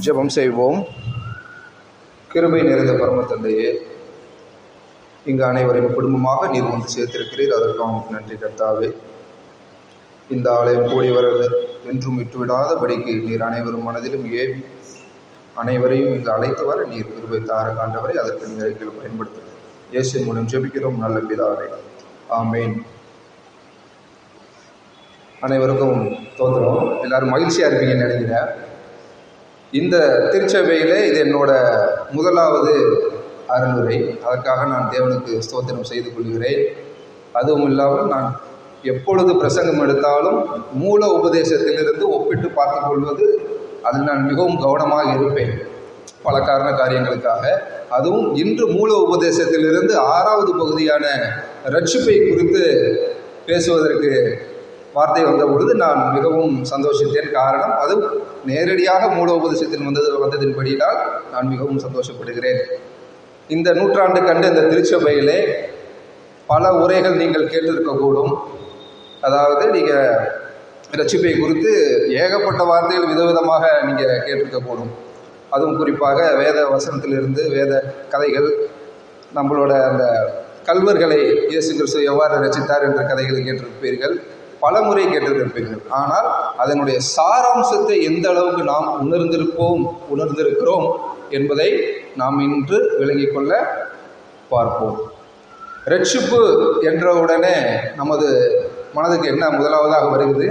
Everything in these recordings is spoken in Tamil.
ஜெபம் செய்வோம். கிருபை நிறைந்த பரம தந்தையே, இங்கு அனைவரையும் குடும்பமாக நீர் வந்து சேர்த்திருக்கிறீர். அதற்காக நன்றி கர்த்தாவே. இந்த ஆலயம் கூடி வர என்றும் விட்டுவிடாதபடிக்கு நீர் அனைவரும் மனதிலும் ஏவி அனைவரையும் இங்கு அழைத்து வர நீர் கிருபை தார காண்டவரை அதற்கு நீரைகள் பயன்படுத்துகிறேன். இயேசு மூலம் ஜெபிக்கிறோம் நல்ல பிதாவே, ஆமேன். அனைவருக்கும் தோன்றும், எல்லாரும் மகிழ்ச்சியாக இருப்பீங்கன்னு நினைக்கிறேன். இந்த திருச்சபையில் இது என்னோட முதலாவது அருளுரை. அதற்காக நான் தேவனுக்கு ஸ்தோத்திரம் செய்து கொள்கிறேன். அதுவும் இல்லாமல் நான் எப்பொழுது பிரசங்கம் எடுத்தாலும் மூல உபதேசத்திலிருந்து ஒப்பிட்டு பார்த்து கொள்வது, அதில் நான் மிகவும் கவனமாக இருப்பேன் பல காரியங்களுக்காக. அதுவும் இன்று மூல உபதேசத்திலிருந்து 6வது பகுதியான ரட்சிப்பை குறித்து பேசுவதற்கு வார்த்தை வந்த பொழுது நான் மிகவும் சந்தோஷித்தேன். காரணம், அது நேரடியாக மூல உபதேசத்தில் வந்ததின்படியால் நான் மிகவும் சந்தோஷப்படுகிறேன். இந்த நூற்றாண்டு கண்டு இந்த திருச்சபையிலே பல உரைகள் நீங்கள் கேட்டிருக்கக்கூடும். அதாவது நீங்கள் ரட்சிப்பை குறித்து ஏகப்பட்ட வார்த்தைகள் விதவிதமாக நீங்கள் கேட்டிருக்கக்கூடும். அதுவும் குறிப்பாக வேத வசனத்திலிருந்து வேத கதைகள், நம்மளோட அந்த கல்வர்களை இயேசு கிறிஸ்து எவ்வாறு ரட்சித்தார் என்ற கதைகளை கேட்டிருப்பீர்கள், பல முறை கேட்டிருப்பீர்கள். ஆனால் அதனுடைய சாராம்சத்தை எந்த அளவுக்கு நாம் உணர்ந்திருக்கிறோம் என்பதை நாம் இன்று விளங்கிக் கொள்ள பார்ப்போம். ரட்சிப்பு என்ற உடனே நமது மனதுக்கு என்ன முதலாவதாக வருகிறது?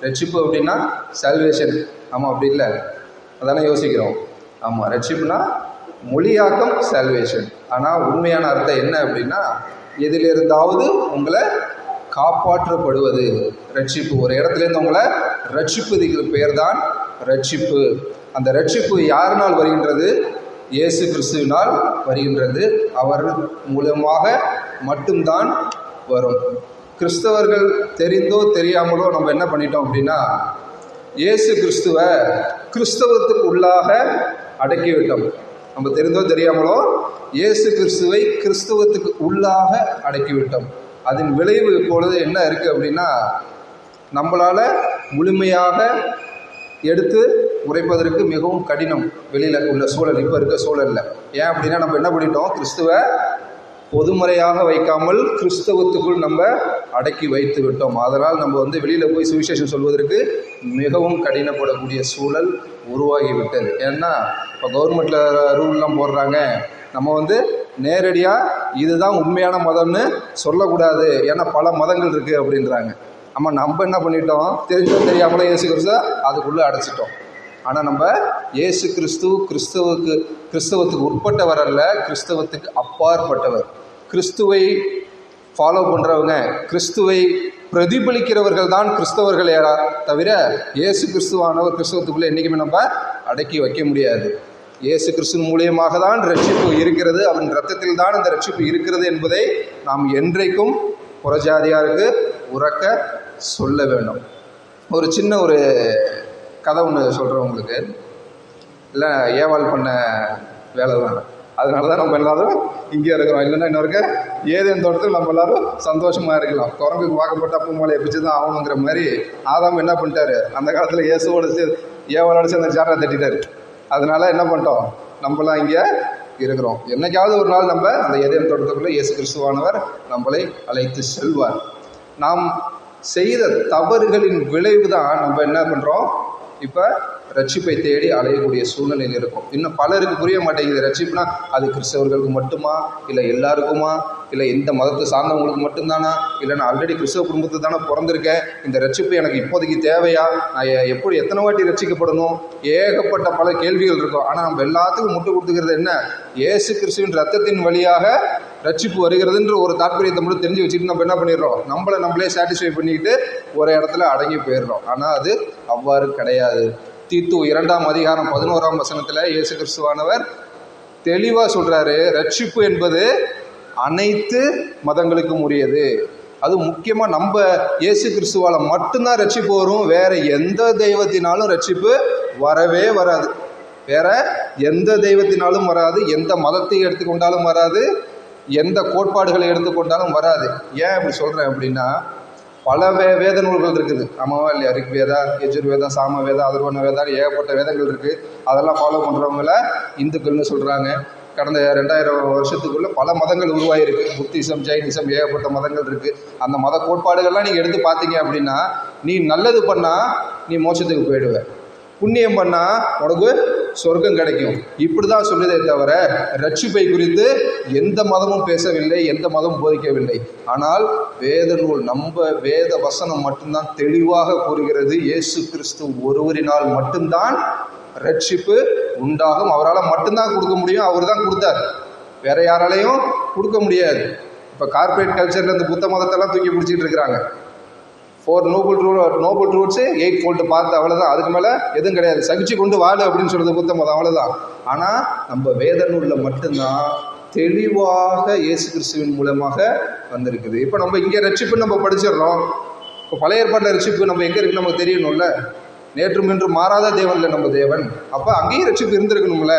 ரட்சிப்பு அப்படின்னா சால்வேஷன். ஆமாம், அப்படி இல்லை, அதானே யோசிக்கிறோம். ஆமாம், ரட்சிப்புனா மொழியாக்கம் சால்வேஷன். ஆனால் உண்மையான அர்த்தம் என்ன அப்படின்னா, எதிலிருந்தாவது உங்களை காப்பாற்றப்படுவது ரட்சிப்பு. ஒரு இடத்துலேருந்து உங்களை ரட்சிப்பதுக்கு பேர் தான் ரட்சிப்பு. அந்த ரட்சிப்பு யாருனால் வருகின்றது? இயேசு கிறிஸ்துவினால் வருகின்றது. அவர் மூலமாக மட்டும்தான் வரும். கிறிஸ்தவர்கள் தெரிந்தோ தெரியாமலோ நம்ம என்ன பண்ணிட்டோம் அப்படின்னா, இயேசு கிறிஸ்துவை கிறிஸ்தவத்துக்கு உள்ளாக அடக்கிவிட்டோம். நம்ம தெரிந்தோ தெரியாமலோ இயேசு கிறிஸ்துவை கிறிஸ்தவத்துக்கு உள்ளாக அடக்கிவிட்டோம். அதன் விளைவு இப்பொழுது என்ன இருக்குது அப்படின்னா, நம்மளால் முழுமையாக எடுத்து உரைப்பதற்கு மிகவும் கடினம் வெளியில் உள்ள சூழல், இப்போ இருக்க சூழலில். ஏன் அப்படின்னா, நம்ம என்ன பண்ணிட்டோம்? கிறிஸ்துவை பொதுமுறையாக வைக்காமல் கிறிஸ்தவத்துக்குள் நம்ம அடக்கி வைத்து விட்டோம். அதனால் நம்ம வெளியில் போய் சுவிசேஷம் சொல்வதற்கு மிகவும் கடினப்படக்கூடிய சூழல் உருவாகிவிட்டது. ஏன்னா இப்போ கவர்மெண்ட்டில் ரூல்லாம் போடுறாங்க, நம்ம நேரடியாக இதுதான் உண்மையான மதம்னு சொல்லக்கூடாது, ஏன்னா பல மதங்கள் இருக்குது அப்படின்றாங்க. ஆமாம், நம்ம என்ன பண்ணிட்டோம்? தெரிஞ்சோ தெரியாமலே இயேசு கிறிஸ்துவ அதுக்குள்ளே அடைச்சிட்டோம். ஆனால் நம்ம இயேசு கிறிஸ்தவத்துக்கு உட்பட்டவர் அல்ல, கிறிஸ்தவத்துக்கு அப்பாற்பட்டவர். கிறிஸ்துவை ஃபாலோ பண்ணுறவங்க, கிறிஸ்துவை பிரதிபலிக்கிறவர்கள் தான் கிறிஸ்தவர்களே தவிர இயேசு கிறிஸ்துவானவர் கிறிஸ்தவத்துக்குள்ளே என்றைக்குமே நம்ம அடக்கி வைக்க முடியாது. இயேசு கிறிஸ்துவின் மூலியமாக தான் ரட்சிப்பு இருக்கிறது, அவன் இரத்தத்தில் தான் இந்த ரட்சிப்பு இருக்கிறது என்பதை நாம் என்றைக்கும் புறஜாதியாருக்கு உறக்க சொல்ல வேண்டும். ஒரு சின்ன கதை ஒன்று சொல்கிறேன் உங்களுக்கு. இல்லை, ஏவாள் பண்ண வேலை தான். அதனால தான் நம்ம எல்லாரும் இங்கே இருக்கிறோம். இல்லைன்னா இன்னொருக்கு ஏதேன் தோட்டத்தில் நம்ம எல்லாரும் சந்தோஷமாக இருக்கலாம். குரங்குக்கு வாக்கப்பட்ட அப்போ மேலே பிச்சு தான் ஆகணுங்கிற மாதிரி ஆதாம் என்ன பண்ணிட்டாரு? அந்த காலத்தில் இயேசுவோட ஏவாளோட சேர்ந்து ஜாரா தட்டிட்டாரு. அதனால என்ன பண்ணிட்டோம்? நம்மளாம் இங்கே இருக்கிறோம். என்னைக்காவது ஒரு நாள் நம்ம அந்த ஏதேன் தோட்டத்துக்குள்ளே இயேசு கிறிஸ்துவானவர் நம்மளை அழைத்து செல்வார். நாம் செய்த தவறுகளின் விளைவு தான் நம்ம என்ன பண்ணுறோம்? இப்போ ரட்சிப்பை தேடி அலையக்கூடிய சூழ்நிலையில் இருக்கும். இன்னும் பலருக்கு புரிய மாட்டேங்குது. ரட்சிப்புனா அது கிறிஸ்தவர்களுக்கு மட்டுமா, இல்லை எல்லாருக்குமா, இல்லை இந்த மதத்தை சார்ந்தவங்களுக்கு மட்டும்தானா, இல்லை நான் ஆல்ரெடி கிறிஸ்தவ குடும்பத்துக்கு தானே பிறந்திருக்கேன், இந்த ரட்சிப்பு எனக்கு இப்போதைக்கு தேவையா, நான் எத்தனை வாட்டி ரட்சிக்கப்படணும், ஏகப்பட்ட பல கேள்விகள் இருக்கும். ஆனால் நம்ம எல்லாத்துக்கும் முட்டு கொடுத்துக்கிறது என்ன? இயேசு கிறிஸ்துவின் ரத்தத்தின் வழியாக ரட்சிப்பு வருகிறதுன்ற ஒரு தாற்பயத்தை மட்டும் தெரிஞ்சு வச்சுட்டு நம்ம என்ன பண்ணிடுறோம்? நம்மளே சாட்டிஸ்ஃபை பண்ணிக்கிட்டு ஒரு இடத்துல அடங்கி போயிடுறோம். ஆனால் அது அவ்வாறு கிடையாது. தீத்து 2ஆம் அதிகாரம் 11ஆம் வசனத்தில் இயேசு கிறிஸ்துவானவர் தெளிவாக சொல்கிறாரு, ரட்சிப்பு என்பது அனைத்து மதங்களுக்கும் உரியது. அது முக்கியமாக நம்ம இயேசு கிறிஸ்துவால் மட்டும்தான் ரட்சிப்பு வரும். வேற எந்த தெய்வத்தினாலும் ரட்சிப்பு வரவே வராது. வேற எந்த தெய்வத்தினாலும் வராது, எந்த மதத்தை எடுத்துக்கொண்டாலும் வராது, எந்த கோட்பாடுகளை எடுத்துக்கொண்டாலும் வராது. ஏன் அப்படி சொல்கிறேன் அப்படின்னா, பல வேத நூல்கள் இருக்குது, ஆமாவா இல்லையா? ரிக் வேதா, யஜுர்வேதா, சாம வேதா, அதர்வண வேதா, ஏகப்பட்ட வேதங்கள் இருக்குது. அதெல்லாம் ஃபாலோ பண்ணுறவங்கள இந்துக்கள்னு சொல்கிறாங்க. கடந்த 2000 வருஷத்துக்குள்ள பல மதங்கள் உருவாயிருக்கு. புத்திசம், ஜெயினிசம், ஏகப்பட்ட மதங்கள் இருக்குது. அந்த மத கோட்பாடுகள்லாம் நீங்கள் எடுத்து பார்த்தீங்க அப்படின்னா, நீ நல்லது பண்ணால் நீ மோட்சத்துக்கு போயிடுவ, புண்ணியம் பண்ணால் உனக்கு சொர்க்கம் கிடைக்கும், இப்படி தான் சொல்லுதே தவிர ரட்சிப்பை குறித்து எந்த மதமும் பேசவில்லை, எந்த மதமும் போதிக்கவில்லை. ஆனால் வேத நூல், நம்ம வேத வசனம் மட்டும்தான் தெளிவாக கூறுகிறது, இயேசு கிறிஸ்து ஒருவரினால் மட்டும்தான் ரட்சிப்பு உண்டாகும். அவரால் மட்டும்தான் கொடுக்க முடியும், அவர் தான் கொடுத்தார், வேற யாராலையும் கொடுக்க முடியாது. இப்போ கார்பரேட் கல்ச்சரில் இந்த புத்த மதத்தெல்லாம் தூக்கி பிடிச்சிட்டு இருக்கிறாங்க. 4 நோபல் ட்ரூத்ஸ் 8 ஃபோல்டு பார்த்து, அவ்வளோதான், அதுக்கு மேலே எதுவும் கிடையாது. சகிச்சு கொண்டு வாழு அப்படின்னு சொல்கிறது புத்த மதம், அவ்வளோதான். ஆனால் நம்ம வேத நூலில் மட்டும்தான் தெளிவாக இயேசு கிறிஸ்துவின் மூலமாக வந்திருக்குது. இப்போ நம்ம இங்கே ரட்சிப்புன்னு நம்ம படிச்சிடுறோம். இப்போ பழைய ஏற்பாட்டில் ரட்சிப்பு நம்ம எங்கே இருக்குன்னு நமக்கு தெரியணும்ல. நேற்றும் இன்று மாறாத தேவன் இல்லை நம்ம தேவன். அப்போ அங்கேயும் ரட்சிப்பு இருந்திருக்கணும்ல.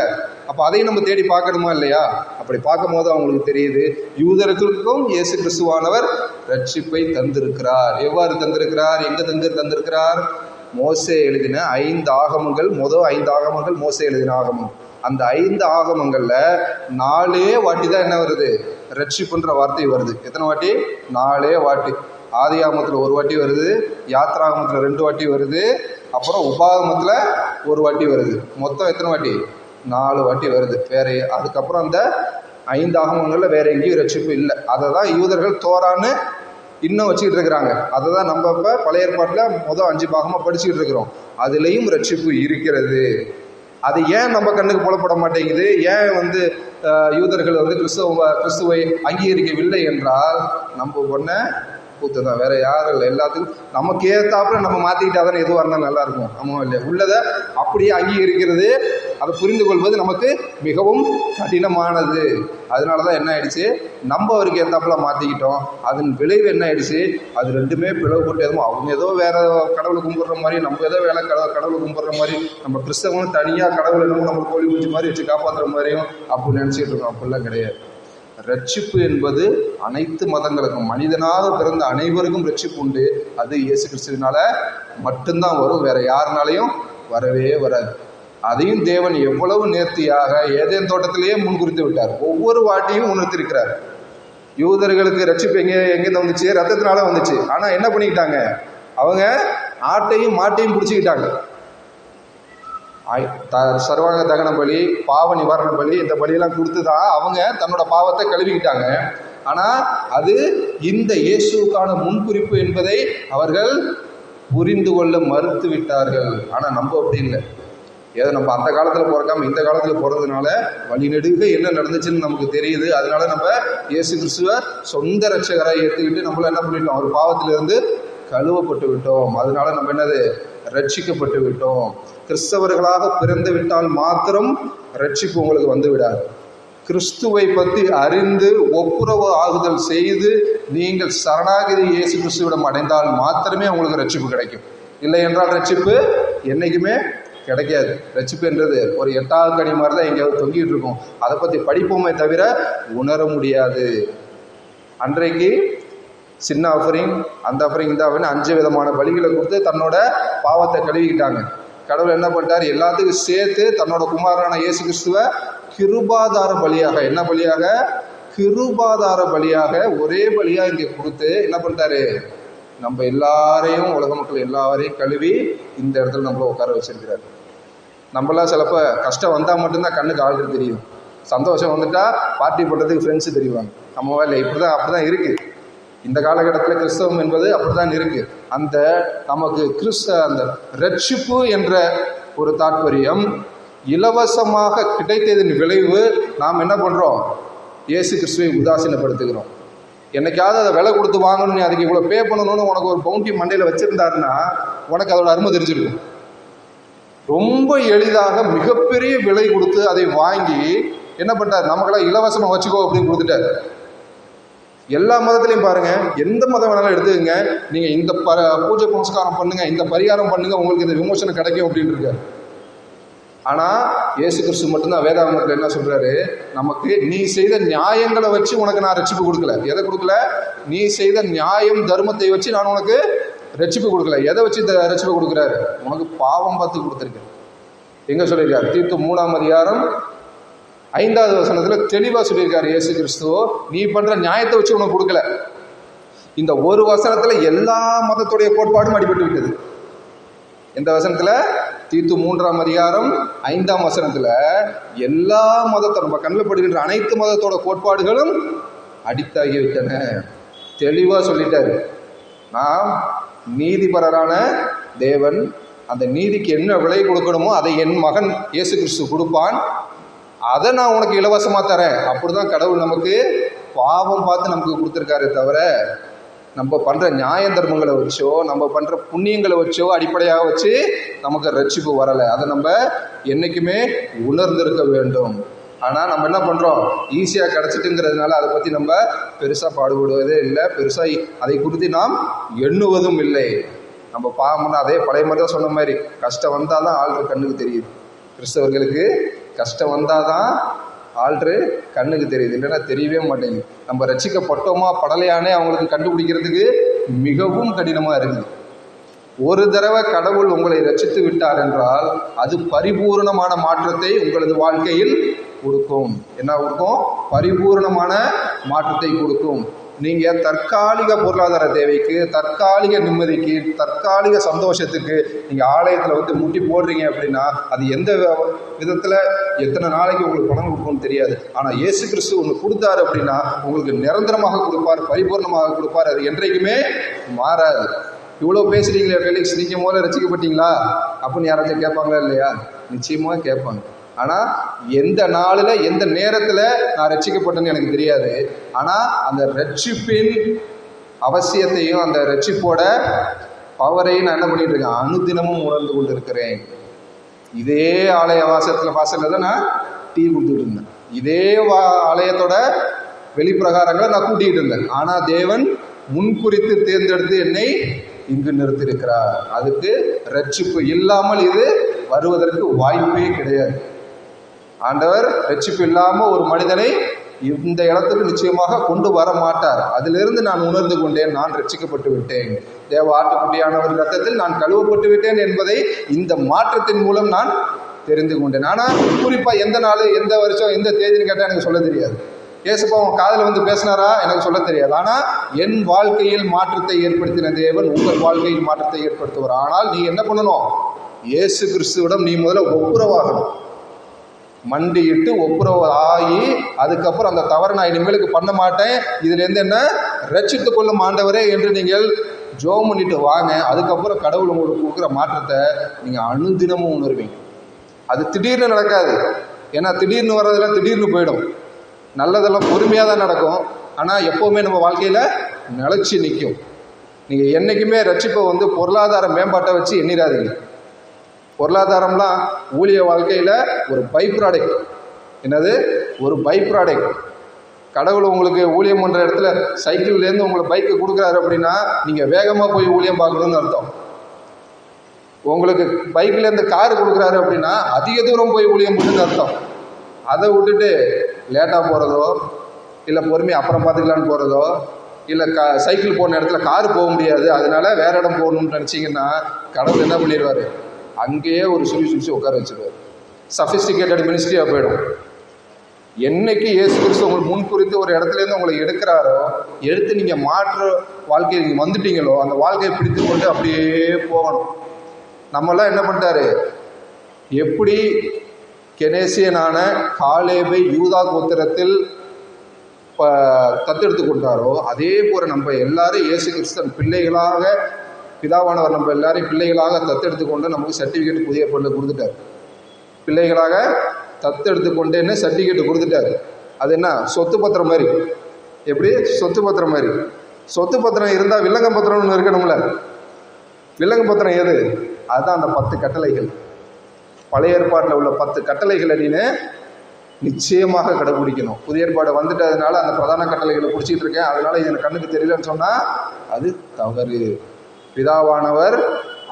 அப்போ அதையும் நம்ம தேடி பார்க்கணுமா இல்லையா? அப்படி பார்க்கும் போது அவங்களுக்கு தெரியுது, யூதர்களுக்கும் இயேசு கிறிஸ்துவானவர் ரட்சிப்பை தந்திருக்கிறார். எவ்வாறு தந்திருக்கிறார்? எங்கே தந்திருக்கிறார்? மோசே எழுதின 5 ஆகமங்கள், முதல் 5 ஆகமங்கள் மோசே எழுதின ஆகமம். அந்த 5 ஆகமங்களில் 4 வாட்டி தான் என்ன வருது? ரட்சிப்புன்ற வார்த்தை வருது. எத்தனை வாட்டி? 4 வாட்டி. ஆதியாகமத்தில் 1 வாட்டி வருது, யாத்ராகமத்தில் 2 வாட்டி வருது, அப்புறம் உபாகமத்தில் 1 வாட்டி வருது. மொத்தம் எத்தனை வாட்டி? 4 வாட்டி வருது. வேற அதுக்கப்புறம் அந்த 5 ஆகமங்களில் வேற எங்கேயும் ரட்சிப்பு இல்லை. அதை தான் யூதர்கள் தோரான்னு இன்னும் வச்சுக்கிட்டு இருக்கிறாங்க. அதை தான் நம்ம இப்போ பழைய ஏற்பாட்டில் முதல் 5 பாகமாக படிச்சுக்கிட்டு இருக்கிறோம். அதுலேயும் ரட்சிப்பு இருக்கிறது. அது ஏன் நம்ம கண்ணுக்கு புலப்பட மாட்டேங்குது? ஏன் யூதர்கள் கிறிஸ்துவை அங்கீகரிக்கவில்லை என்றால், நம்ம ஒன்றை கூத்து தான், வேற யாரும் இல்லை. எல்லாத்துக்கும் நமக்கு ஏற்றாப்புல நம்ம மாற்றிக்கிட்டா தானே எதுவாக இருந்தாலும் நல்லா இருக்கும், ஆமாம் இல்லையா? உள்ளதை அப்படியே அங்கீகரிக்கிறது, அதை புரிந்து கொள்வது நமக்கு மிகவும் கடினமானது. அதனால தான் என்ன ஆயிடுச்சு, நம்ம அவருக்கு ஏற்றாப்புல மாற்றிக்கிட்டோம். அதன் விளைவு என்ன ஆயிடுச்சு, அது ரெண்டுமே பிளவுபட்டு, எதுவும் அவங்க ஏதோ வேற கடவுளை கும்பிட்ற மாதிரி, நம்ம ஏதோ வேலை கடவுளை கும்பிட்ற மாதிரி, நம்ம கிறிஸ்தவங்களும் தனியாக கடவுளை என்னமோ நம்ம கோழி குஞ்சு மாதிரி வச்சு காப்பாற்றுற மாதிரியும் அப்படி நினச்சிட்டு இருக்கோம். அப்படிலாம் கிடையாது. ரட்சிப்பு என்பது அனைத்து மதங்களுக்கும், மனிதனாக பிறந்த அனைவருக்கும் ரட்சிப்பு உண்டு. அது இயேசு கிறிஸ்துவினால மட்டும்தான் வரும், வேற யாருனாலையும் வரவே வராது. அதையும் தேவன் எவ்வளவு நேர்த்தியாக ஏதேன் தோட்டத்திலேயே முன்குறித்து விட்டார். ஒவ்வொரு வாட்டியும் உணர்த்திருக்கிறார். யூதர்களுக்கு ரட்சிப்பு எங்கேருந்து வந்துச்சு? ரத்தத்தினால வந்துச்சு. ஆனா என்ன பண்ணிக்கிட்டாங்க? அவங்க ஆட்டையும் மாட்டையும் பிடிச்சிக்கிட்டாங்க. சர்வாங்க தகன பலி, பாவ நிவாரண பலி, இந்த பலியெல்லாம் கொடுத்து தான் அவங்க தன்னோட பாவத்தை கழுவிக்கிட்டாங்க. ஆனால் அது இந்த இயேசுக்கான முன்குறிப்பு என்பதை அவர்கள் புரிந்து கொள்ள மறுத்து விட்டார்கள். ஆனால் நம்ம அப்படி இல்லை. ஏதோ நம்ம அந்த காலத்தில் பிறக்காம இந்த காலத்தில் பிறந்ததுனால வழிநெடுக என்ன நடந்துச்சுன்னு நமக்கு தெரியுது. அதனால நம்ம இயேசு கிறிஸ்துவ சொந்த ரட்சகராக ஏற்றுக்கிட்டு நம்மள என்ன பண்ணிட்டோம்? அவர் பாவத்திலிருந்து கழுவப்பட்டு விட்டோம். அதனால நம்ம என்னது? ரட்சிக்கப்பட்டு விட்டோம். கிறிஸ்தவர்களாக பிறந்து விட்டால் மாத்திரம் ரட்சிப்பு உங்களுக்கு வந்து விடாது. கிறிஸ்துவை பற்றி அறிந்து ஒப்புரவு ஆகுதல் செய்து நீங்கள் சரணாகதி இயேசு கிறிஸ்துவிடம் அடைந்தால் மாத்திரமே உங்களுக்கு ரட்சிப்பு கிடைக்கும். இல்லை என்றால் ரட்சிப்பு என்னைக்குமே கிடைக்காது. ரட்சிப்பு என்றது ஒரு 8வது கனி மாதிரி தான் எங்கேயாவது தொங்கிட்டு இருக்கும். அதை பற்றி படிப்போமே தவிர உணர முடியாது. அன்றைக்கு சின்ன ஆஃபரிங், அந்த ஆஃபரிங், இந்த ஆஃபரிங் 5 விதமான பலிகளை கொடுத்து தன்னோட பாவத்தை கழுவிக்கிட்டாங்க. கடவுள் என்ன பண்ணிட்டார்? எல்லாத்துக்கும் சேர்த்து தன்னோட குமாரனான இயேசு கிறிஸ்துவ கிருபாதார பலியாக, என்ன பலியாக? கிருபாதார பலியாக ஒரே பலியாக இங்கே கொடுத்து என்ன பண்ணிட்டாரு? நம்ம எல்லாரையும், உலக மக்கள் எல்லாரையும் கழுவி இந்த இடத்துல நம்மள உட்கார வச்சிருக்கிறாரு. நம்மளாம் சிலப்போ கஷ்டம் வந்தால் மட்டும்தான் கண்ணுக்கு ஆளுக்கு தெரியும். சந்தோஷம் வந்துட்டா பார்ட்டி பண்ணுறதுக்கு ஃப்ரெண்ட்ஸு தெரிவாங்க. நம்ம இல்லை, இப்படிதான் அப்படிதான் இருக்குது. இந்த காலகட்டத்தில் கிறிஸ்தவம் என்பது அப்படிதான் இருக்கு. அந்த நமக்கு அந்த ரட்சிப்பு என்ற ஒரு தாற்பயம் இலவசமாக கிடைத்ததின் விளைவு நாம் என்ன பண்றோம்? இயேசு கிறிஸ்துவை உதாசீனப்படுத்துகிறோம். என்னைக்காவது அதை விலை கொடுத்து வாங்கணும், நீ அதுக்கு இவ்வளோ பே பண்ணணும்னு உனக்கு ஒரு பவுண்டி மண்டையில் வச்சிருந்தாருன்னா உனக்கு அதோட அருமை தெரிஞ்சிருக்கும். ரொம்ப எளிதாக மிகப்பெரிய விலை கொடுத்து அதை வாங்கி என்ன பண்ணிட்டார்? நமக்கெல்லாம் இலவசமாக வச்சுக்கோ அப்படின்னு கொடுத்துட்டாரு. எல்லா மதத்திலையும் பாருங்க, எந்த மதம் வேணாலும் எடுத்துக்கங்க, நீங்க இந்த பூஜை புனஸ்காரம் பண்ணுங்க, இந்த பரிகாரம் பண்ணுங்க, உங்களுக்கு இந்த விமோசனம் கிடைக்கும் அப்படின்னு இருக்காரு. ஆனால் இயேசு கிறிஸ்து மட்டும்தான் வேதாகமத்தில் என்ன சொல்கிறாரு, நமக்கு நீ செய்த நியாயங்களை வச்சு உனக்கு நான் ரட்சிப்பு கொடுக்கல. எதை கொடுக்கல? நீ செய்த நியாயம் தர்மத்தை வச்சு நான் உனக்கு ரட்சிப்பு கொடுக்கல. எதை வச்சு ரட்சிப்பு கொடுக்குறாரு? உனக்கு பாவம் பார்த்து கொடுத்துருக்கேன். எங்கே சொல்லியிருக்காரு? தீத்து 3ஆம் அதிகாரம் 5வது வசனத்தில் தெளிவாக சொல்லியிருக்காரு இயேசு கிறிஸ்துவோ, நீ பண்ணுற நியாயத்தை வச்சு உனக்கு கொடுக்கல. இந்த ஒரு வசனத்தில் எல்லா மதத்துடைய கோட்பாடும் அடிபட்டு விட்டது. எந்த வசனத்தில்? தீத்து 3ஆம் அதிகாரம் 5ஆம் வசனத்தில் எல்லா மதத்தோட நம்ம கண்ணில் படுகின்ற அனைத்து மதத்தோட கோட்பாடுகளும் அடித்தாகிவிட்டன. தெளிவாக சொல்லிட்டாரு, நான் நீதிபரரான தேவன், அந்த நீதிக்கு என்ன விலை கொடுக்கணுமோ அதை என் மகன் இயேசு கிறிஸ்து கொடுப்பான், அதை நான் உனக்கு இலவசமாக தரேன். அப்படிதான் கடவுள் நமக்கு பாவம் பார்த்து நமக்கு கொடுத்துருக்காரு. தவிர நம்ம பண்ணுற நியாய தர்மங்களை வச்சோ நம்ம பண்ணுற புண்ணியங்களை வச்சோ அடிப்படையாக வச்சு நமக்கு ரட்சிப்பு வரலை. அதை நம்ம என்றைக்குமே உணர்ந்திருக்க வேண்டும். ஆனால் நம்ம என்ன பண்ணுறோம், ஈஸியாக கிடச்சிட்டுங்கிறதுனால அதை பற்றி நம்ம பெருசாக பாடுபடுவதே இல்லை, பெருசாக அதை குறித்து நாம் எண்ணுவதும் இல்லை. நம்ம பாவம்னா அதே பழைய மாதிரி தான் சொன்ன மாதிரி, கஷ்டம் வந்தால் தான் ஆள்ற கண்ணுக்கு தெரியுது. கிறிஸ்தவர்களுக்கு கஷ்டம் வந்தால் தான் ஆள்று கண்ணுக்கு தெரியுது, இல்லைன்னா தெரியவே மாட்டேங்குது. நம்ம ரட்சிக்கப்பட்டோமா படலையானே அவங்களுக்கு கண்டுபிடிக்கிறதுக்கு மிகவும் கடினமாக இருக்குது. ஒரு தடவை கடவுள் உங்களை ரட்சித்து விட்டார் என்றால் அது பரிபூர்ணமான மாற்றத்தை உங்களது வாழ்க்கையில் கொடுக்கும். என்ன கொடுக்கும்? பரிபூர்ணமான மாற்றத்தை கொடுக்கும். நீங்கள் தற்காலிக பொருளாதார தேவைக்கு, தற்காலிக நிம்மதிக்கு, தற்காலிக சந்தோஷத்துக்கு நீங்கள் ஆலயத்தில் வந்து முட்டி போடுறீங்க அப்படின்னா அது எந்த விதத்தில் எத்தனை நாளைக்கு உங்களுக்கு பணம் கொடுக்கும்னு தெரியாது. ஆனால் இயேசு கிறிஸ்து ஒன்று கொடுத்தாரு அப்படின்னா உங்களுக்கு நிரந்தரமாக கொடுப்பார், பரிபூர்ணமாக கொடுப்பார். அது என்றைக்குமே மாறாது. இவ்வளோ பேசுகிறீங்களே ஃபெலிக்ஸ், நீங்கள் முதல்ல ரசிக்கப்பட்டீங்களா அப்படின்னு யாராச்சும் கேட்பாங்களா இல்லையா? நிச்சயமாக கேட்பாங்க. ஆனால் எந்த நாளில் எந்த நேரத்தில் நான் ரட்சிக்கப்பட்டேன்னு எனக்கு தெரியாது. ஆனால் அந்த ரட்சிப்பின் அவசியத்தையும் அந்த ரட்சிப்போட பவரையும் நான் என்ன பண்ணிட்டு இருக்கேன், அனுதினமும் உணர்ந்து கொண்டு இருக்கிறேன். இதே ஆலய வாசலில் தான் நான் டீ கொடுத்துட்டு இருந்தேன். இதே ஆலயத்தோட வெளிப்பிரகாரங்களை நான் கூட்டிகிட்டு இருந்தேன். ஆனால் தேவன் முன்குறித்து தேர்ந்தெடுத்து என்னை இங்கு நிறுத்தியிருக்கிறார். அதுக்கு ரட்சிப்பு இல்லாமல் இது வருவதற்கு வாய்ப்பே கிடையாது. ஆண்டவர் ரட்சிப்பு இல்லாமல் ஒரு மனிதனை இந்த இடத்துக்கு நிச்சயமாக கொண்டு வர மாட்டார். அதிலிருந்து நான் உணர்ந்து கொண்டேன், நான் ரட்சிக்கப்பட்டு விட்டேன், தேவ ஆட்டுக்குட்டியானவர் ரத்தத்தில் நான் கழுவப்பட்டு விட்டேன் என்பதை இந்த மாற்றத்தின் மூலம் நான் தெரிந்து கொண்டேன். ஆனால் குறிப்பாக எந்த நாள், எந்த வருஷம், எந்த தேதின்னு கேட்டால் எனக்கு சொல்ல தெரியாது. ஏசப்பா அவன் காதில் வந்து பேசினாரா எனக்கு சொல்ல தெரியாது. ஆனால் என் வாழ்க்கையில் மாற்றத்தை ஏற்படுத்தின தேவன் உங்கள் வாழ்க்கையில் மாற்றத்தை ஏற்படுத்துவார். ஆனால் நீ என்ன பண்ணணும்? இயேசு கிறிஸ்துவிடம் நீ முதல்ல ஒப்புரவாகணும். மண்டியிட்டு ஒப்புரவு ஆகி அதுக்கப்புறம் அந்த தவறை நான் இனிமேலுக்கு பண்ண மாட்டேன், இதுலேருந்து என்ன ரட்சித்து கொள்ளும் ஆண்டவரே என்று நீங்கள் ஜெபம் பண்ணிட்டு வாங்க. அதுக்கப்புறம் கடவுள் உங்களுக்கு கொடுக்குற மாற்றத்தை நீங்கள் அனுதினமும் உணர்வீங்க. அது திடீர்னு நடக்காது. ஏன்னா திடீர்னு வர்றதெல்லாம் திடீர்னு போயிடும். நல்லதெல்லாம் பொறுமையாக தான் நடக்கும். ஆனால் எப்போவுமே நம்ம வாழ்க்கையில் நிலச்சி நிற்கும். நீங்கள் என்றைக்குமே ரட்சிப்பை வந்து பொருளாதார மேம்பாட்டை வச்சு எண்ணிடாதீங்க. பொருளாதாரம்லாம் ஊழிய வாழ்க்கையில் ஒரு பை ப்ராடக்ட். என்னது? ஒரு பை ப்ராடக்ட். கடவுள் உங்களுக்கு ஊழியம் பண்ணுற இடத்துல சைக்கிள்லேருந்து உங்களுக்கு பைக்கை கொடுக்குறாரு அப்படின்னா நீங்கள் வேகமாக போய் ஊழியம் பார்க்கணுன்னு அர்த்தம். உங்களுக்கு பைக்லேருந்து காரு கொடுக்குறாரு அப்படின்னா அதிக தூரம் போய் ஊழியம் பண்ணுன்னு அர்த்தம். அதை விட்டுட்டு லேட்டாக போகிறதோ இல்லை பொறுமையாக அப்புறம் பார்த்துக்கலான்னு போகிறதோ இல்லை சைக்கிள் போன இடத்துல காரு போக முடியாது அதனால வேறு இடம் போகணும்னு நினச்சிங்கன்னா கடவுள் என்ன பண்ணிடுவார்? அங்கேயே ஒரு சுழி உட்கார வச்சுருவார். சஃபிஸ்டிகேட்டட் மினிஸ்ட்ரியாக போயிடும். என்னைக்கு இயேசு கிறிஸ்து உங்களுக்கு முன்குறித்து ஒரு இடத்துலேருந்து உங்களை எடுக்கிறாரோ, எடுத்து நீங்கள் மாற்ற வாழ்க்கையை நீங்கள் வந்துட்டீங்களோ அந்த வாழ்க்கையை பிடித்து கொண்டு அப்படியே போகணும். நம்மளாம் என்ன பண்ணிட்டாரு? எப்படி கெனேசியனான காலேபை யூதா கோத்திரத்தில் தத்தெடுத்து கொண்டாரோ அதே போல நம்ம எல்லாரும் இயேசு கிறிஸ்தன் பிள்ளைகளாக, பிதாவானவர் நம்ம எல்லாரையும் பிள்ளைகளாக தத்தெடுத்து கொண்டு நமக்கு சர்டிஃபிகேட் புதிய பொருளை கொடுத்துட்டார். பிள்ளைகளாக தத்தெடுத்து கொண்டேன்னு சர்டிஃபிகேட் கொடுத்துட்டாரு. அது என்ன? சொத்து பத்திரம் மாதிரி. எப்படி? சொத்து பத்திரம் மாதிரி. சொத்து பத்திரம் இருந்தால் வில்லங்க பத்திரம்னு இருக்கணும்ல. வில்லங்க பத்திரம் எது? அதுதான் அந்த 10 கட்டளைகள். பழைய ஏற்பாட்டில் உள்ள 10 கட்டளைகளை நீனு நிச்சயமாக கடைபிடிக்கணும். புதிய ஏற்பாடு வந்துட்டதுனால அந்த பிரதான கட்டளைகளை பிடிச்சிட்டு இருக்கேன், அதனால இது எனக்கு கண்ணுக்கு தெரியலன்னு சொன்னால் அது தவறு. பிதாவானவர்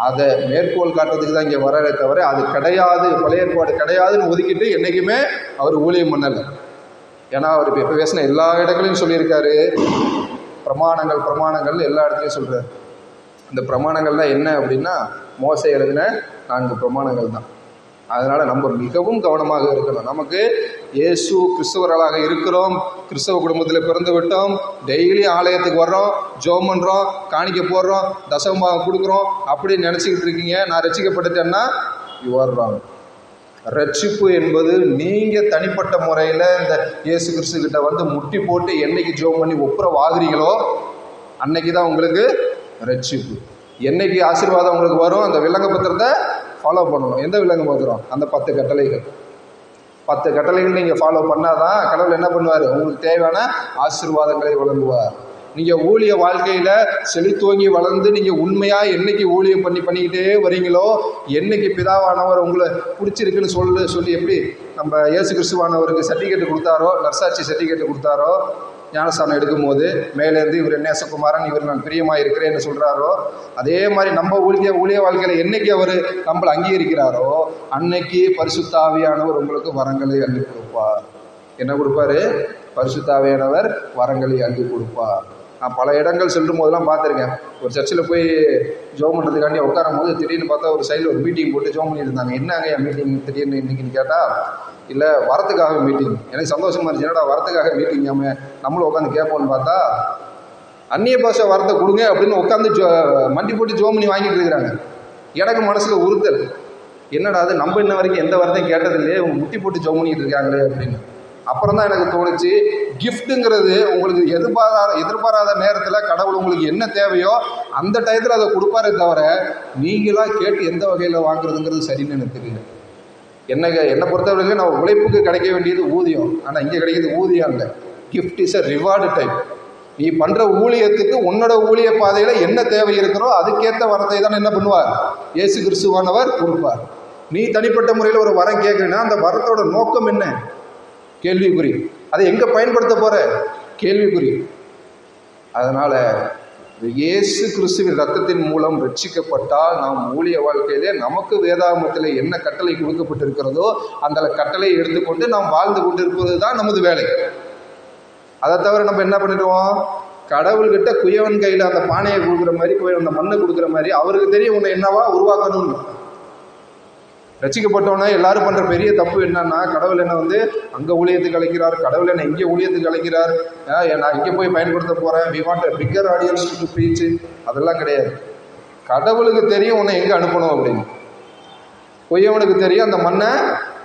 அதை மேற்கோள் காட்டுறதுக்கு தான் இங்கே வர்றதே தவிர அது கிடையாது, பழைய ஏற்பாடு கிடையாதுன்னு ஒதுக்கிட்டு என்றைக்குமே அவர் ஊழியம் பண்ணலை. ஏன்னா அவர் இப்போ பேசின எல்லா இடங்களையும் சொல்லியிருக்காரு, பிரமாணங்கள் எல்லா இடத்துலையும் சொல்கிறார். இந்த பிரமாணங்கள்லாம் என்ன அப்படின்னா மோசே எழுதின 4 பிரமாணங்கள் தான். அதனால் நம்ம மிகவும் கவனமாக இருக்கணும். நமக்கு இயேசு கிறிஸ்தவர்களாக இருக்கிறோம், கிறிஸ்தவ குடும்பத்தில் பிறந்து விட்டோம், டெய்லி ஆலயத்துக்கு வர்றோம், ஜெபம் பண்ணுறோம், காணிக்க போடுறோம், தசமபாகம் கொடுக்குறோம் அப்படின்னு நினச்சிக்கிட்டு இருக்கீங்க. நான் ரட்சிக்கப்பட்டுட்டேன்னா யூ ஆர் ராங். ரட்சிப்பு என்பது நீங்கள் தனிப்பட்ட முறையில் இந்த இயேசு கிறிஸ்து கிட்ட வந்து முட்டி போட்டு என்னைக்கு ஜெபம் பண்ணி ஒப்புரவாகிறீங்களோ அன்னைக்கு தான் உங்களுக்கு ரட்சிப்பு. என்னைக்கு ஆசீர்வாதம் உங்களுக்கு வரும், அந்த விலங்க பத்திரத்தை ஃபாலோ பண்ணணும். எந்த விலங்கு பத்திரம்? அந்த 10 கட்டளைகள். 10 கட்டளைகள் நீங்கள் ஃபாலோ பண்ணாதான் கடவுள் என்ன பண்ணுவார், உங்களுக்கு தேவையான ஆசீர்வாதங்களை வழங்குவார். நீங்கள் ஊழிய வாழ்க்கையில் செழித்தோங்கி வளர்ந்து நீங்கள் உண்மையாக என்னைக்கு ஊழியம் பண்ணிக்கிட்டே வரீங்களோ, என்னைக்கு பிதாவானவர் உங்களை பிடிச்சிருக்குன்னு சொல்லி எப்படி நம்ம இயேசு கிறிஸ்துவானவருக்கு சர்டிஃபிகேட் கொடுத்தாரோ, நர்சாட்சி சர்டிஃபிகேட் கொடுத்தாரோ, ஞானஸ்தானம் எடுக்கும்போது மேலேருந்து இவர் நேசகுமாரன், இவர் நான் பிரியமாக இருக்கிறேன்னு சொல்கிறாரோ, அதே மாதிரி நம்ம ஊழிய வாழ்க்கையில் என்னைக்கு அவர் நம்மளை அங்கீகரிக்கிறாரோ அன்னைக்கு பரிசுத்த ஆவியானவர் உங்களுக்கு வரங்களை அள்ளி கொடுப்பார். என்ன கொடுப்பாரு? பரிசுத்த ஆவியானவர் வரங்களை அள்ளி கொடுப்பார். நான் பல இடங்கள் செல்லும் போதெல்லாம் பார்த்துருக்கேன். ஒரு சர்ச்சில் போய் ஜோம் பண்ணுறதுக்காண்டி உட்காரும் போது திடீர்னு பார்த்தா ஒரு சைடில் ஒரு மீட்டிங் போட்டு ஜோம் பண்ணிட்டு இருந்தாங்க. என்னங்க என் மீட்டிங் திடீர்னு இன்னைக்குன்னு கேட்டால், இல்லை வரத்துக்காக மீட்டிங். எனக்கு சந்தோஷமாக இருந்துச்சு, என்னடா வரத்துக்காக மீட்டிங் நம்மளும் உட்காந்து கேட்போம்னு பார்த்தா அந்நிய பாஷை வரத்தை கொடுங்க அப்படின்னு உட்காந்து மண்டி போட்டு ஜோம் பண்ணி வாங்கிட்டு இருக்கிறாங்க. எனக்கு மனசில் உறுத்தல், என்னடா அது நம்ம இன்ன வரைக்கும் எந்த வார்த்தையும் கேட்டதில்லையே, இவங்க முட்டி போட்டு ஜோம் பண்ணிட்டு இருக்காங்களே அப்படின்னு. அப்புறம் தான் எனக்கு தோணுச்சு, கிஃப்ட்டுங்கிறது உங்களுக்கு எதிர்பாராத நேரத்தில் கடவுள் உங்களுக்கு என்ன தேவையோ அந்த டயத்தில் அதை கொடுப்பாரே தவிர நீங்களாக கேட்டு எந்த வகையில் வாங்குறதுங்கிறது சரின்னு எனக்கு தெரியல. என்னை பொறுத்தவரைக்கும் நம்ம உழைப்புக்கு கிடைக்க வேண்டியது ஊதியம், ஆனால் இங்கே கிடைக்கிறது ஊதியம் இல்லை, gift is a reward type. நீ பண்ணுற ஊழியத்துக்கு உன்னோட ஊழிய பாதையில் என்ன தேவை இருக்கிறோ அதுக்கேற்ற வரத்தை தான் என்ன பண்ணுவார், இயேசு கிறிஸ்துவானவர் கொடுப்பார். நீ தனிப்பட்ட முறையில் ஒரு வரம் கேட்குறீன்னா அந்த வரத்தோட நோக்கம் என்ன? கேள்விக்குறி. அதை எங்கே பயன்படுத்த போகிற? கேள்விக்குறி. அதனால் இயேசு கிறிஸ்துவின் ரத்தத்தின் மூலம் ரட்சிக்கப்பட்டால் நாம் ஊழிய வாழ்க்கையிலே நமக்கு வேதாகமத்தில் என்ன கட்டளை கொடுக்கப்பட்டிருக்கிறதோ அந்த கட்டளையை எடுத்துக்கொண்டு நாம் வாழ்ந்து கொண்டு இருப்பது தான் நமது வேலை. அதை தவிர நம்ம என்ன பண்ணிடுவோம், கடவுள்கிட்ட குயவன் கையில் அந்த பானையை கொடுக்குற மாதிரி, அந்த மண்ணை கொடுக்குற மாதிரி அவருக்கு தெரியும் உன்னை என்னவா உருவாக்கணும்னு. ரசிக்கப்பட்டோன்னா எல்லாரும் பண்ணுற பெரிய தப்பு என்னன்னா, கடவுள் என்ன வந்து அங்கே ஊழியத்துக்கு அழைக்கிறார், கடவுள் என்ன இங்கே ஊழியத்துக்கு அழைக்கிறார், நான் இங்கே போய் பயன்படுத்த போகிறேன், we want a bigger audience to preach. அதெல்லாம் கிடையாது. கடவுளுக்கு தெரியும் உன்னை எங்கே அனுப்பணும் அப்படின்னு. பொய்யவனுக்கு தெரியும் அந்த மண்ணை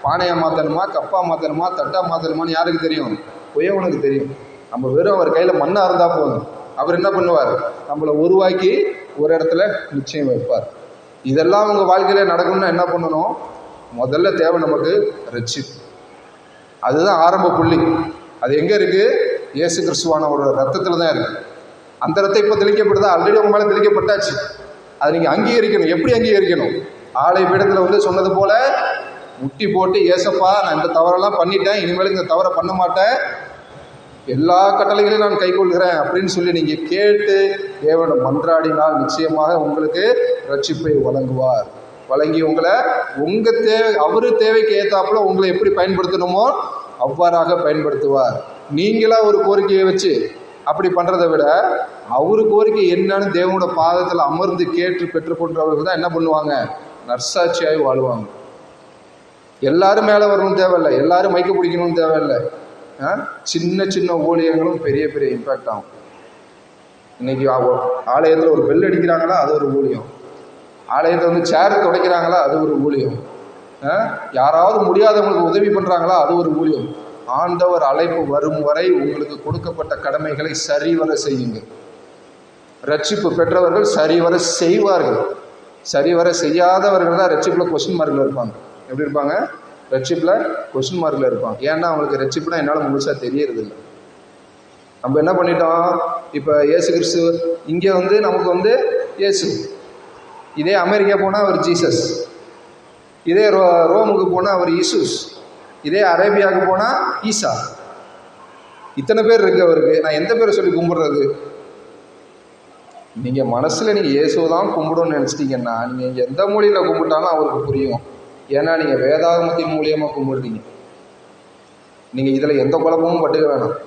பானையாக மாற்றணுமா, கப்பாக மாற்றணுமா, தட்டாக மாற்றணுமான்னு யாருக்கு தெரியும்? பொய்யவனுக்கு தெரியும். நம்ம வெறும் அவர் கையில் மண்ணாக இருந்தால் போதும், அவர் என்ன பண்ணுவார், நம்மளை உருவாக்கி ஒரு இடத்துல நிச்சயம் வைப்பார். இதெல்லாம் உங்கள் வாழ்க்கையில் நடக்கணும்னா என்ன பண்ணணும்? முதல்ல தேவை நமக்கு ரட்சிப்பு. அதுதான் ஆரம்ப புள்ளி. அது எங்கே இருக்குது? இயேசு கிறிஸ்துவானோட ரத்தத்தில் தான் இருக்குது. அந்த ரத்தம் இப்போ தெளிக்கப்படுதா? ஆல்ரெடி உங்கள் மேலே தெளிக்கப்பட்டாச்சு. அதை நீங்கள் அங்கீகரிக்கணும். எப்படி அங்கீகரிக்கணும்? ஆலை பீடத்தில் வந்து சொன்னது போல் முட்டி போட்டு, ஏசப்பா நான் இந்த தவறெல்லாம் பண்ணிட்டேன், இனிமேல் இந்த தவறை பண்ண மாட்டேன், எல்லா கட்டளைகளையும் நான் கைக்கொள்கிறேன் அப்படின்னு சொல்லி நீங்கள் கேட்டு தேவனை மன்றாடினால் நிச்சயமாக உங்களுக்கு ரட்சிப்பை வழங்குவார். வழங்கி உங்களை உங்கள் அவரு தேவைக்கு ஏற்றாப்புல உங்களை எப்படி பயன்படுத்தணுமோ அவ்வாறாக பயன்படுத்துவார். நீங்களாக ஒரு கோரிக்கையை வச்சு அப்படி பண்ணுறதை விட அவரு கோரிக்கை என்னன்னு தேவனோட பாதத்தில் அமர்ந்து கேட்டு பெற்றுக்கொண்டவர்கள் தான் என்ன பண்ணுவாங்க, நற்சாட்சியாகி வாழ்வாங்க. எல்லாரும் மேலே வரணும்னு தேவையில்லை, எல்லாரும் மைக்க பிடிக்கணும்னு தேவையில்லை. சின்ன சின்ன ஊழியங்களும் பெரிய பெரிய இம்பேக்ட் ஆகும். இன்னைக்கு ஆலயத்தில் ஒரு பெல் அடிக்கிறாங்களா, அது ஒரு ஊழியம். ஆலயத்தில் வந்து சேர் துடைக்கிறாங்களா, அது ஒரு ஊழியம். யாராவது முடியாதவங்களுக்கு உதவி பண்ணுறாங்களா, அது ஒரு ஊழியம். ஆண்டவர் அழைப்பு வரும் வரை உங்களுக்கு கொடுக்கப்பட்ட கடமைகளை சரிவர செய்யுங்கள். ரட்சிப்பு பெற்றவர்கள் சரிவர செய்வார்கள். சரிவர செய்யாதவர்கள் தான் ரட்சிப்பில் கொஸ்டின் மார்க்கில் இருப்பாங்க. எப்படி இருப்பாங்க? ரட்சிப்பில் கொஸ்டின் மார்க்கில் இருப்பாங்க. ஏன்னா அவங்களுக்கு ரட்சிப்புனா என்னால் முழுசாக தெரியறதில்லை. நம்ம என்ன பண்ணிட்டோம், இப்போ இயேசு கிறிஸ்து இங்கே வந்து நமக்கு வந்து இயேசு, இதே அமெரிக்கா போனால் அவர் ஜீசஸ், இதே ரோமுக்கு போனால் அவர் ஈசூஸ், இதே அரேபியாவுக்கு போனால் ஈசா. இத்தனை பேர் இருக்கு அவருக்கு. நான் எந்த பேரை சொல்லி கும்பிட்றது? நீங்கள் மனசில் நீங்கள் இயேசுவை தான் கும்பிடுன்னு நினச்சிட்டிங்கன்னா நீங்கள் எந்த மொழியில் கும்பிட்டாலும் அவருக்கு புரியும். ஏன்னா நீங்கள் வேதாகமத்தின் மூலியமாக கும்பிடுறீங்க. நீங்கள் இதில் எந்த குழப்பமும் பட்டுக்க வேணாம்.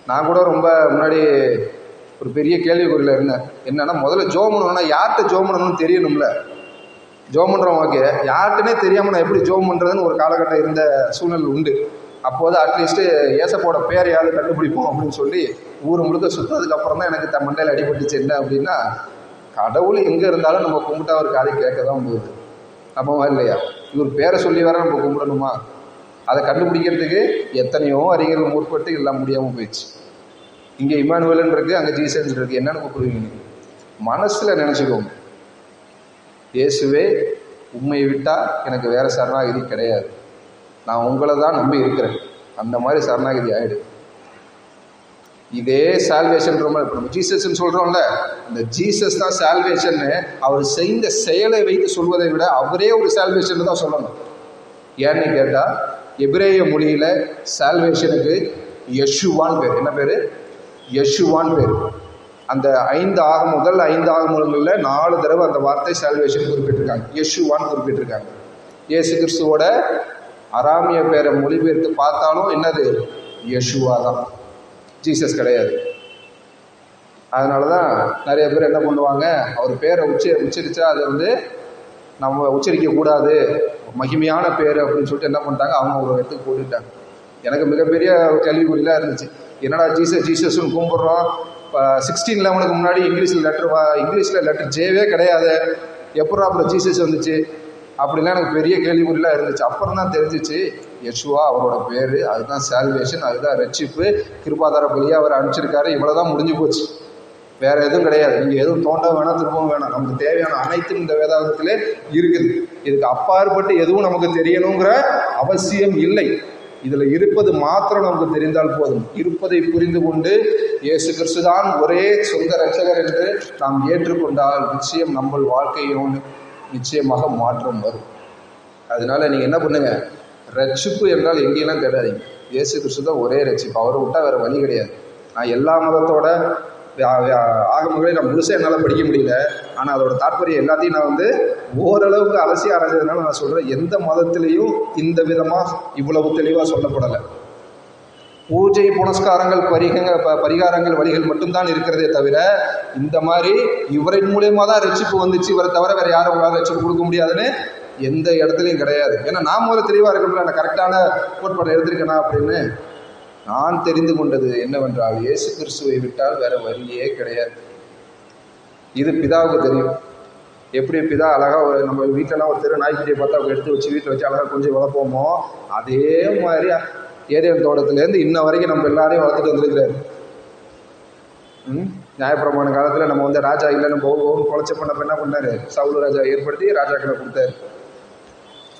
நான் கூட ரொம்ப முன்னாடி ஒரு பெரிய கேள்விக்குறியில் இருந்தேன். என்னன்னா, முதல்ல ஜோம் பண்ணணும்னா யார்கிட்ட ஜோம் பண்ணணும்னு தெரியணும்ல. ஜோம் பண்ணுறோம் ஓகே, யார்கிட்டனே தெரியாமல் நான் எப்படி ஜோம் பண்ணுறதுன்னு ஒரு காலகட்டம் இருந்த சூழ்நிலை உண்டு. அப்போது அட்லீஸ்ட்டு ஏசப்போட பேரையாவது கண்டுபிடிப்போம் அப்படின்னு சொல்லி ஊர் முழுக்க சுற்றுறதுக்கு அப்புறம் தான் எனக்கு மண்டையில் அடிபட்டுச்சு. என்ன அப்படின்னா, கடவுள் எங்கே இருந்தாலும் நம்ம கும்பிட்டா ஒரு காதை கேட்க தான் போகுது. அப்போவா இல்லையா? இவர் பேரை சொல்லி வர நம்ம கும்பிடணுமா? அதை கண்டுபிடிக்கிறதுக்கு எத்தனையோ அறிஞர்கள் முற்பட்டு எல்லாம் முடியாமல் போயிடுச்சு. இங்கே இம்மானுவேல்னு இருக்குது, அங்கே ஜீசஸ் இருக்குது. என்னென்னு கூப்பிடுவீங்க? மனசில் நினச்சிக்கோங்க, இயேசுவே உண்மையை விட்டால் எனக்கு வேறு சரணாகதி கிடையாது, நான் உங்களை தான் நம்பி இருக்கிறேன். அந்த மாதிரி சரணாகதி ஆகிடு. இதே சால்வேஷன் ரொம்ப இப்போ நம்ம ஜீசஸ்ன்னு சொல்கிறோம்ல, இந்த ஜீசஸ் தான் சால்வேஷன்னு அவர் செய்த செயலை வைத்து சொல்வதை விட அவரே ஒரு சால்வேஷன் தான் சொல்லணும். ஏன்னு கேட்டால் எபிரேய மொழியில் சால்வேஷனுக்கு யெஷுவான்னு பேர். என்ன பேர்? யெஷுவான்னு பேர். அந்த முதல் 5 ஆகமங்களில் 4 தடவை அந்த வார்த்தை சால்வேஷன் குறிப்பிட்டிருக்காங்க, யெஷுவான்னு குறிப்பிட்டிருக்காங்க. இயேசு கிறிஸ்துவோட அராமிய பேரை மொழிபெயர்த்து பார்த்தாலும் என்னது? யெஷுவா தான், ஜீசஸ் கிடையாது. அதனால தான் நிறைய பேர் என்ன பண்ணுவாங்க, அவர் பேரை உச்சரித்தா அதை நம்ம உச்சரிக்கக்கூடாது, மகிமையான பேர் அப்படின்னு சொல்லிட்டு என்ன பண்ணிட்டாங்க, அவங்க ஒரு இடத்துக்கு போட்டுட்டாங்க. எனக்கு மிகப்பெரிய கேள்விக்குறிலாம் இருந்துச்சு. என்னடா ஜீசஸ்ன்னு கும்பிட்றோம், இப்போ 1611 முன்னாடி இங்கிலீஷில் லெட்டர் ஜேவே கிடையாது, எப்படா அப்புறம் ஜீசஸ் வந்துச்சு அப்படிலாம் எனக்கு பெரிய கேள்விக்குறிலாம் இருந்துச்சு. அப்புறம் தான் தெரிஞ்சிச்சு, யெஷுவா அவரோட பேர், அதுதான் சால்வேஷன், அதுதான் ரட்சிப்பு, கிருபாதார பலியாக அவர் அனுப்பிச்சிருக்காரு. இவ்வளோதான் முடிஞ்சு போச்சு, வேறு எதுவும் கிடையாது. நீங்கள் எதுவும் தோண்ட வேணாம், திரும்பவும் வேணாம். நமக்கு தேவையான அனைத்தும் இந்த வேதாகத்திலே இருக்குது. இதுக்கு அப்பாற்பட்டு எதுவும் நமக்கு தெரியணுங்கிற அவசியம் இல்லை. இதில் இருப்பது மாத்திரம் நமக்கு தெரிந்தால் போதும். இருப்பதை புரிந்து கொண்டு இயேசு கிறிஸ்து தான் ஒரே சொந்த இரட்சகர் என்று நாம் ஏற்றுக்கொண்டால் நிச்சயம் நம்ம வாழ்க்கையோடு நிச்சயமாக மாற்றம் வரும். அதனால நீங்கள் என்ன பண்ணுங்க, ரட்சிப்பு என்றால் எங்கேயெல்லாம் தேடாதீங்க. இயேசு கிறிஸ்து தான் ஒரே ரட்சிப்பு, அவரை விட்டால் வேறு வழி கிடையாது. நான் எல்லா மதத்தோட ஆகமங்களை நான் முழுசாக என்னால் படிக்க முடியல, ஆனால் அதோட தாற்பயம் எல்லாத்தையும் நான் ஓரளவுக்கு அலசி ஆராய்ஞ்சதுனால நான் சொல்கிறேன், எந்த மதத்திலையும் இந்த விதமாக இவ்வளவு தெளிவாக சொல்லப்படலை. பூஜை புனஸ்காரங்கள் பரிகாரங்கள் வழிகள் மட்டும்தான் இருக்கிறதே தவிர, இந்த மாதிரி இவரின் மூலியமாக தான் ரட்சிப்பு வந்துச்சு, இவரை தவிர வேறு யாரும் உங்களால் ரட்சிப்பு கொடுக்க முடியாதுன்னு எந்த இடத்துலையும் கிடையாது. ஏன்னா நான் முதல்ல தெளிவாக இருக்கணும்ல, நான் கரெக்டான கோட்பாட்டை எடுத்திருக்கேனா அப்படின்னு. நான் தெரிந்து கொண்டது என்னவென்றால், இயேசு கிறிஸ்துவை விட்டால் வேறு வழியே கிடையாது. இது பிதாவுக்கு தெரியும். எப்படி பிதா அழகாக நம்ம வீட்டிலலாம் ஒரு தெரு நாய்க்குட்டியை பார்த்தா எடுத்து வச்சு வீட்டில் வச்சு அழகாக கொஞ்சம் வளர்ப்போமோ, அதே மாதிரி ஏதேன் தோட்டத்துலேருந்து இன்ன வரைக்கும் நம்ம எல்லாரையும் வளர்த்துட்டு வந்துருக்கிறாரு. நியாயப்பிரமாண காலத்தில் நம்ம ராஜா இல்லை, நம்ம குலைச்ச பண்ணப்ப என்ன பண்ணார், சவுல் ராஜா ஏற்படுத்தி ராஜாக்களை கொடுத்தாரு.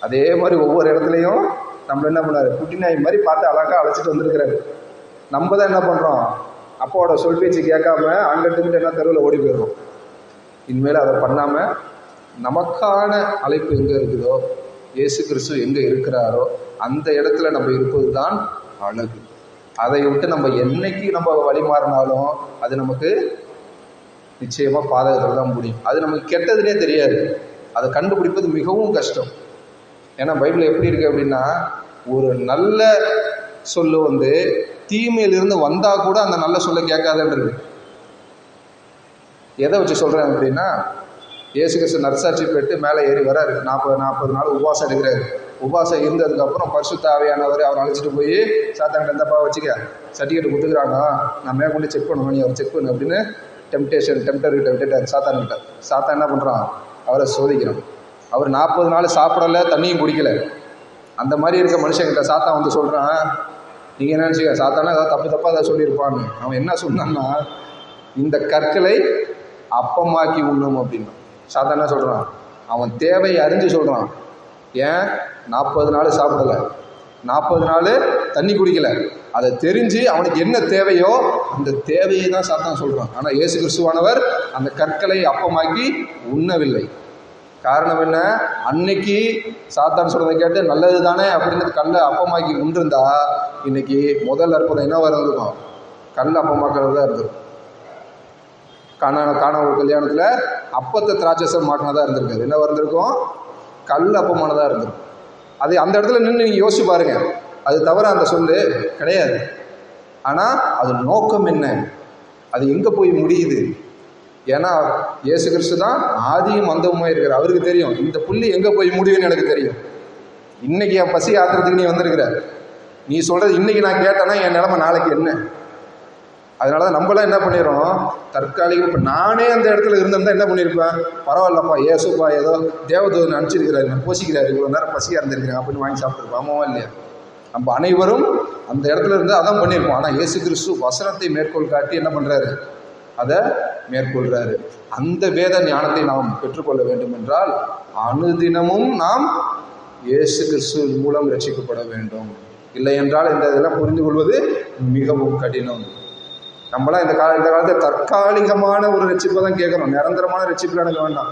அதே மாதிரி ஒவ்வொரு இடத்துலையும் நம்ம என்ன பண்ணார், குட்டி நாய் மாதிரி பார்த்து அழகாக அழைச்சிட்டு வந்திருக்கிறாரு. நம்ம தான் என்ன பண்ணுறோம், அப்பாவோட சொல் பேச்சு கேட்காம அங்கிட்டு என்ன தெருவில் ஓடி போயிடுறோம். இனிமேல் அதை பண்ணாமல் நமக்கான அழைப்பு எங்கே இருக்குதோ, இயேசு கிறிஸ்து எங்கே இருக்கிறாரோ அந்த இடத்துல நம்ம இருப்பது தான் அழகு. அதை விட்டு நம்ம என்னைக்கு நம்ம வழி மாறினாலும் அது நமக்கு நிச்சயமாக பாதகத்தில் தான் முடியும். அது நமக்கு கெட்டதுனே தெரியாது, அதை கண்டுபிடிப்பது மிகவும் கஷ்டம். ஏன்னா பைபிள் எப்படி இருக்குது அப்படின்னா, ஒரு நல்ல சொல்லு தீமையிலிருந்து வந்தால் கூட அந்த நல்ல சொல்ல கேட்காதுன்றது. எதை வச்சு சொல்கிறேன் அப்படின்னா, இயேசு கிறிஸ்து நற்சாட்சி பெற்று மேலே ஏறி வராரு, 40 நாள் உபவாசம் எடுக்கிறாரு. உபவாசம் இருந்ததுக்கப்புறம் பரிசுத்த ஆவியானவர் அவர் அழைச்சிட்டு போய் சாத்தான்கிட்ட எந்தப்பா வச்சுக்க சர்டிஃபிகேட் கொடுத்துக்கிறாங்க, நான் மேற்கொண்டு செக் பண்ணுவேன், நீ அவர் செக் பண்ணு அப்படின்னு டெம்டர்கிட்ட விட்டுட்டார். சாத்தான் என்ன பண்ணுறான், அவரை சோதிக்கிறான். அவர் 40 நாள் சாப்பிடலை, தண்ணியும் குடிக்கலை. அந்த மாதிரி இருக்க மனுஷங்கிட்ட சாத்தான் சொல்கிறான், நீங்கள் என்ன நினச்சிக்க, சாத்தானா ஏதாவது தப்பாக ஏதாவது சொல்லியிருப்பான்னு. அவன் என்ன சொன்னான்னா, இந்த கற்களை அப்பமாக்கி உண்ணும் அப்படின்னு. சாத்தான் என்ன சொல்கிறான், அவன் தேவையை அறிஞ்சு சொல்கிறான். ஏன் 40 நாள் சாப்பிடலை, 40 நாள் தண்ணி குடிக்கலை, அதை தெரிஞ்சு அவனுக்கு என்ன தேவையோ அந்த தேவையை தான் சாத்தான் சொல்கிறான். ஆனால் இயேசு கிறிஸ்துவானவர் அந்த கற்களை அப்பமாக்கி உண்ணவில்லை. காரணம் என்ன, அன்னைக்கு சாத்தான் சொல்றதை கேட்டு நல்லது தானே அப்படின்னு கல்லை அப்பமாக்கி உண்டிருந்தா இன்னைக்கு முதல் அற்புதம் என்ன இருந்திருக்கும், கல் அப்பமாக்கிறது தான் இருந்திருக்கும். காண ஒரு கல்யாணத்தில் அப்பத்தை திராட்சரசம் மாக்கினதாக இருந்திருக்காது. என்ன இருந்திருக்கும்? கல் அப்பமானதாக இருந்திருக்கும். அது அந்த இடத்துல நின்று நீங்கள் யோசிச்சு பாருங்க. அது தவிர அந்த சொல்லு கிடையாது. ஆனால் அது நோக்கம் என்ன, அது எங்கே போய் முடியுது? ஏன்னா இயேசு கிறிஸ்து தான் ஆதியும் அந்தமுமாக இருக்கிறார். அவருக்கு தெரியும் இந்த புள்ளி எங்கே போய் முடியும்னு. எனக்கு தெரியும். இன்னைக்கு என் பசி ஆத்துறதுக்கு நீ வந்திருக்கிற, நீ சொல்கிறது இன்னைக்கு நான் கேட்டேன்னா என் நிலைமை நாளைக்கு என்ன? அதனால தான் நம்மளாம் என்ன பண்ணிடுறோம், தற்காலிகம். இப்போ நானே அந்த இடத்துல இருந்திருந்தா என்ன பண்ணியிருப்பேன், பரவாயில்லப்பா ஏசுப்பா ஏதோ தேவதூதன் அனுப்பிச்சிருக்கிறாரு, நான் போசிக்கிறாரு, இவ்வளோ நேரம் பசியாக இருந்திருக்கிறேன் அப்படின்னு வாங்கி சாப்பிட்டுருப்போம். ஆமாவா இல்லையா? நம்ம அனைவரும் அந்த இடத்துல இருந்து அதான் பண்ணியிருப்போம். ஆனால் இயேசு கிறிஸ்து வசனத்தை மேற்கோள் காட்டி என்ன பண்ணுறாரு, அதை மேற்கொள்கிறாரு. அந்த வேத ஞானத்தை நாம் பெற்றுக்கொள்ள வேண்டும் என்றால் அனுதினமும் நாம் இயேசு கிறிஸ்து மூலம் ரட்சிக்கப்பட வேண்டும். இல்லை என்றால் இந்த இதெல்லாம் புரிந்து கொள்வது மிகவும் கடினம். நம்மளாம் இந்த காலத்தில் தற்காலிகமான ஒரு ரட்சிப்பை தான் கேட்குறோம். நிரந்தரமான ரட்சிப்பில் எனக்கு வேண்டாம்.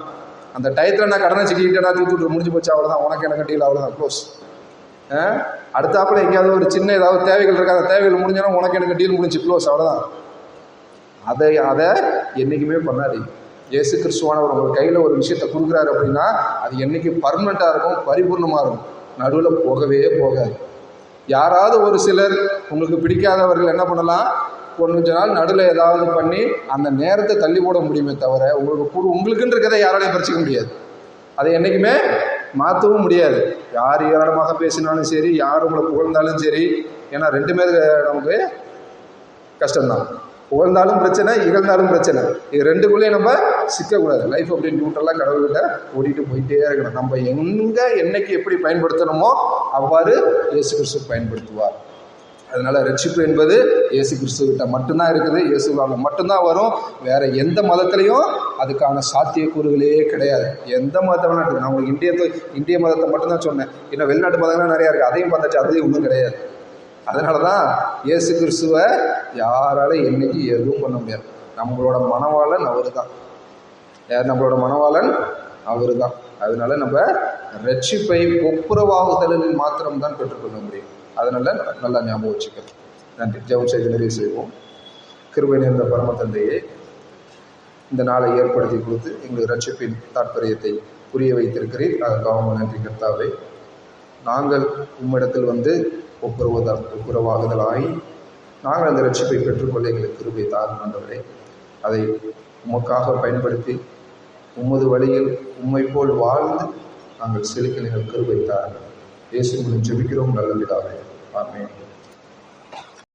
அந்த டயத்தில் நான் கடனை சிக்கிக்கிட்டேன்னா தூத்துட்டு முடிஞ்சு போச்சு, அவ்வளோதான். உனக்கு எனக்கு டீல், அவ்வளோதான், க்ளோஸ். அடுத்தாப்புல எங்கேயாவது ஒரு சின்ன ஏதாவது தேவைகள் இருக்கா, அந்த தேவைகள் முடிஞ்சோன்னா உனக்கு எனக்கு டீல் முடிஞ்சு, க்ளோஸ், அவ்வளோதான். அதை என்றைக்குமே பண்ணாதீங்க. இயேசு கிறிஸ்துவானவர் உங்கள் கையில் ஒரு விஷயத்தை கொடுக்குறாரு அப்படின்னா அது என்றைக்கு பர்மனெண்ட்டாக இருக்கும், பரிபூர்ணமாக இருக்கும், நடுவில் போகவே போகாது. யாராவது ஒரு சிலர் உங்களுக்கு பிடிக்காதவர்கள் என்ன பண்ணலாம், கொஞ்ச நாள் நடுவில் ஏதாவது பண்ணி அந்த நேரத்தை தள்ளி போட முடியுமே தவிர உங்களுக்குன்ற கதை யாராலையும் பறிச்சிக்க முடியாது. அதை என்றைக்குமே மாற்றவும் முடியாது. யார் ஏராளமாக பேசினாலும் சரி, யார் உங்களை புகழ்ந்தாலும் சரி. ஏன்னா ரெண்டுமே நமக்கு கஷ்டம்தான். புகழ்ந்தாலும் பிரச்சனை, இகழ்ந்தாலும் பிரச்சனை. இது ரெண்டுக்குள்ளேயும் நம்ம சிக்கக்கூடாது. லைஃப் அப்படின்னு நியூட்ரலாக கடவுள்கிட்ட ஓடிட்டு போயிட்டே இருக்கணும். நம்ம எங்கே என்னைக்கு எப்படி பயன்படுத்தணுமோ அவ்வாறு இயேசு கிறிஸ்து பயன்படுத்துவார். அதனால ரட்சிப்பு என்பது இயேசு கிறிஸ்துவிட்ட மட்டும்தான் இருக்குது, இயேசுவால் மட்டும்தான் வரும். வேற எந்த மதத்திலையும் அதுக்கான சாத்தியக்கூறுகளே கிடையாது. எந்த மதத்தை வேணா இருக்குது. நான் உங்களுக்கு இந்திய மதத்தை மட்டும்தான் சொன்னேன். இன்னும் வெளிநாட்டு மதங்கள்லாம் நிறையா இருக்குது, அதையும் பார்த்தாச்சு, அதுலேயும் ஒன்றும் கிடையாது. அதனால தான் இயேசு கிறிஸ்துவை யாராலும் என்னைக்கு எதுவும் பண்ண முடியாது. நம்மளோட மனவாளன் அவரு தான். நம்மளோட மனவாளன் அவரு தான். அதனால நம்ம ரட்சிப்பை ஒப்புரவாகுதலில் மாத்திரம்தான் பெற்றுக்கொள்ள முடியும். அதனால நல்லா ஞாபகம் வச்சுக்கணும். நன்றி. ஜெபம் செய்து நிறைவு செய்வோம். கிருபை நிறைந்த பரம தந்தையே, இந்த நாளை ஏற்படுத்தி கொடுத்து எங்களுக்கு ரட்சிப்பின் தாற்பயத்தை புரிய வைத்திருக்கிறீர். அதற்காக நன்றி கர்த்தாவே. நாங்கள் உம்மிடத்தில் வந்து ஒப்புரவாகுதலாகி நாங்கள் அந்த ரட்சிப்பை பெற்றுக்கொள்ள எங்களுக்கு கிருபை தாருகின்றவரே. அதை உமக்காக பயன்படுத்தி உமது வழியில் உம்மை போல் வாழ்ந்து நாங்கள் செலுத்த நீங்கள் கிருபை தாருங்கள். இயேசு மூலம் ஜெபிக்கிறோம் நல்ல பிதாவே. ஆமென்.